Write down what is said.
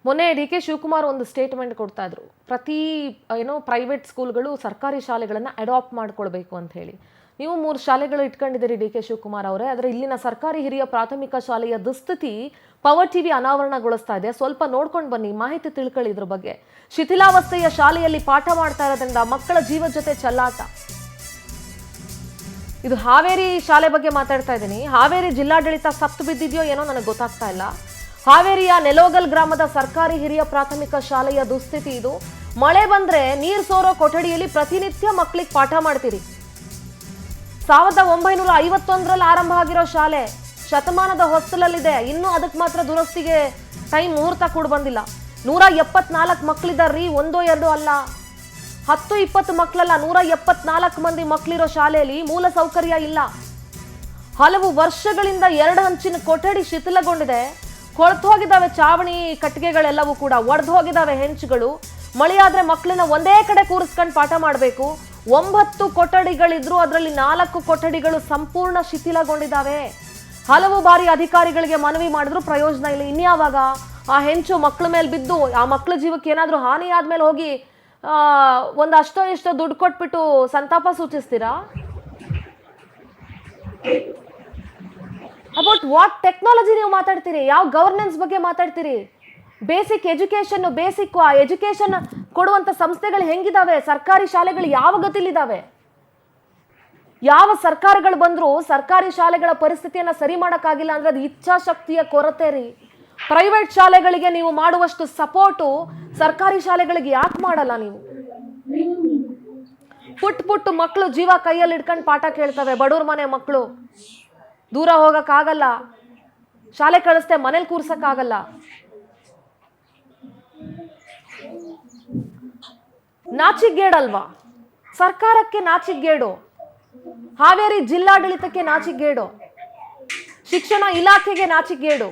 ಮೊನ್ನೆ D K Shivakumar ಒಂದು statement ಕೊಡ್ತಾ ಇದ್ರು, ಪ್ರತಿ ಪ್ರೈವೇಟ್ ಸ್ಕೂಲ್ಗಳು ಸರ್ಕಾರಿ ಶಾಲೆಗಳನ್ನು ಅಡಾಪ್ಟ್ ಮಾಡ್ಕೊಳ್ಬೇಕು ಅಂತ ಹೇಳಿ. ನೀವು 3 ಶಾಲೆಗಳು ಇಟ್ಕೊಂಡಿದ್ದೀರಿ ಡಿ ಕೆ ಶಿವಕುಮಾರ್ ಅವರೇ, ಆದರೆ ಇಲ್ಲಿನ ಸರ್ಕಾರಿ ಹಿರಿಯ ಪ್ರಾಥಮಿಕ ಶಾಲೆಯ ದುಸ್ಥಿತಿ ಪವರ್ ಟಿವಿ ಅನಾವರಣಗೊಳಿಸ್ತಾ ಇದೆ. ಸ್ವಲ್ಪ ನೋಡ್ಕೊಂಡು ಬನ್ನಿ, ಮಾಹಿತಿ ತಿಳ್ಕೊಳ್ಳಿ ಇದ್ರ ಬಗ್ಗೆ. ಶಿಥಿಲಾವಸ್ಥೆಯ ಶಾಲೆಯಲ್ಲಿ ಪಾಠ ಮಾಡ್ತಾ ಇರೋದ್ರಿಂದ ಮಕ್ಕಳ ಜೀವದ ಜೊತೆ ಚೆಲ್ಲಾಟ. ಇದು ಹಾವೇರಿ ಶಾಲೆ ಬಗ್ಗೆ ಮಾತಾಡ್ತಾ ಇದ್ದೀನಿ. ಹಾವೇರಿ ಜಿಲ್ಲಾಡಳಿತ ಸತ್ತು ಬಿದ್ದಿದೆಯೋ ಏನೋ ನನಗೆ ಗೊತ್ತಾಗ್ತಾ ಇಲ್ಲ. ಹಾವೇರಿಯ ನೆಲೋಗಲ್ ಗ್ರಾಮದ ಸರ್ಕಾರಿ ಹಿರಿಯ ಪ್ರಾಥಮಿಕ ಶಾಲೆಯ ದುಸ್ಥಿತಿ ಇದು. ಮಳೆ ಬಂದ್ರೆ ನೀರು ಸೋರೋ ಕೊಠಡಿಯಲ್ಲಿ ಪ್ರತಿನಿತ್ಯ ಮಕ್ಕಳಿಗೆ ಪಾಠ ಮಾಡ್ತೀರಿ. 1951ರಲ್ಲಿ ಆರಂಭ ಆಗಿರೋ ಶಾಲೆ ಶತಮಾನದ ಹೊಸ್ತಲಲ್ಲಿದೆ. ಇನ್ನು ಅದಕ್ಕೆ ಮಾತ್ರ ದುರಸ್ತಿಗೆ ಟೈಮ್ ಮುಹೂರ್ತ ಕೂಡ ಬಂದಿಲ್ಲ. 174 ಮಕ್ಕಳಿದಾರ್ರಿ, 1-2 ಅಲ್ಲ, 10-20 ಮಕ್ಕಳಲ್ಲ, 174 ಮಂದಿ ಮಕ್ಕಳಿರೋ ಶಾಲೆಯಲ್ಲಿ ಮೂಲ ಸೌಕರ್ಯ ಇಲ್ಲ. ಹಲವು ವರ್ಷಗಳಿಂದ 2 ಹಂಚಿನ ಕೊಠಡಿ ಶಿಥಿಲಗೊಂಡಿದೆ. ಕೊಳೆತು ಹೋಗಿದ್ದಾವೆ ಚಾವಣಿ ಕಟ್ಟಿಗೆಗಳೆಲ್ಲವೂ ಕೂಡ, ಒಡೆದು ಹೋಗಿದ್ದಾವೆ ಹೆಂಚುಗಳು. ಮಳೆಯಾದ್ರೆ ಮಕ್ಕಳನ್ನ ಒಂದೇ ಕಡೆ ಕೂರಿಸ್ಕೊಂಡು ಪಾಠ ಮಾಡಬೇಕು. 9 ಕೊಠಡಿಗಳಿದ್ರು, ಅದರಲ್ಲಿ 4 ಕೊಠಡಿಗಳು ಸಂಪೂರ್ಣ ಶಿಥಿಲಗೊಂಡಿದ್ದಾವೆ. ಹಲವು ಬಾರಿ ಅಧಿಕಾರಿಗಳಿಗೆ ಮನವಿ ಮಾಡಿದ್ರು, ಪ್ರಯೋಜನ ಇಲ್ಲ. ಇನ್ಯಾವಾಗ ಆ ಹೆಂಚು ಮಕ್ಕಳ ಮೇಲೆ ಬಿದ್ದು ಆ ಮಕ್ಕಳ ಜೀವಕ್ಕೆ ಏನಾದರೂ ಹಾನಿ ಆದ್ಮೇಲೆ ಹೋಗಿ ಒಂದು ಅಷ್ಟೋ ಎಷ್ಟೋ ದುಡ್ಡು ಕೊಟ್ಬಿಟ್ಟು ಸಂತಾಪ ಸೂಚಿಸ್ತೀರಾ? ಅಬೌಟ್ ವಾಟ್ ಟೆಕ್ನಾಲಜಿ ನೀವು ಮಾತಾಡ್ತೀರಿ? ಯಾವ ಗವರ್ನೆನ್ಸ್ ಬಗ್ಗೆ ಮಾತಾಡ್ತೀರಿ? ಬೇಸಿಕ್ ಎಜುಕೇಶನ್, ಎಜುಕೇಶನ್ ಕೊಡುವಂತ ಸಂಸ್ಥೆಗಳು ಹೆಂಗಿದಾವೆ? ಸರ್ಕಾರಿ ಶಾಲೆಗಳು ಯಾವ ಗತಿಲಿದ್ದಾವೆ? ಯಾವ ಸರ್ಕಾರಗಳು ಬಂದ್ರು ಸರ್ಕಾರಿ ಶಾಲೆಗಳ ಪರಿಸ್ಥಿತಿಯನ್ನ ಸರಿ ಮಾಡಕ್ಕಾಗಿಲ್ಲ ಅಂದ್ರೆ ಅದು ಇಚ್ಛಾಶಕ್ತಿಯ ಕೊರತೆ ರೀ. ಪ್ರೈವೇಟ್ ಶಾಲೆಗಳಿಗೆ ನೀವು ಮಾಡುವಷ್ಟು ಸಪೋರ್ಟು ಸರ್ಕಾರಿ ಶಾಲೆಗಳಿಗೆ ಯಾಕೆ ಮಾಡಲ್ಲ ನೀವು? ಪುಟ್ಟು ಮಕ್ಕಳು ಜೀವ ಕೈಯಲ್ಲಿ ಇಟ್ಕೊಂಡು ಪಾಠ ಕೇಳ್ತವೆ. ಬಡವ್ರ ಮನೆ ಮಕ್ಕಳು ದೂರ ಹೋಗಕ್ಕಾಗಲ್ಲ, ಶಾಲೆ ಕಳಿಸ್ತೆ ಮನೇಲಿ ಕೂರ್ಸಕ್ಕಾಗಲ್ಲ. ನಾಚಿಗೇಡಲ್ವಾ? ಸರ್ಕಾರಕ್ಕೆ ನಾಚಿಗೇಡು, ಹಾವೇರಿ ಜಿಲ್ಲಾಡಳಿತಕ್ಕೆ ನಾಚಿಗೇಡು, ಶಿಕ್ಷಣ ಇಲಾಖೆಗೆ ನಾಚಿಗೇಡು.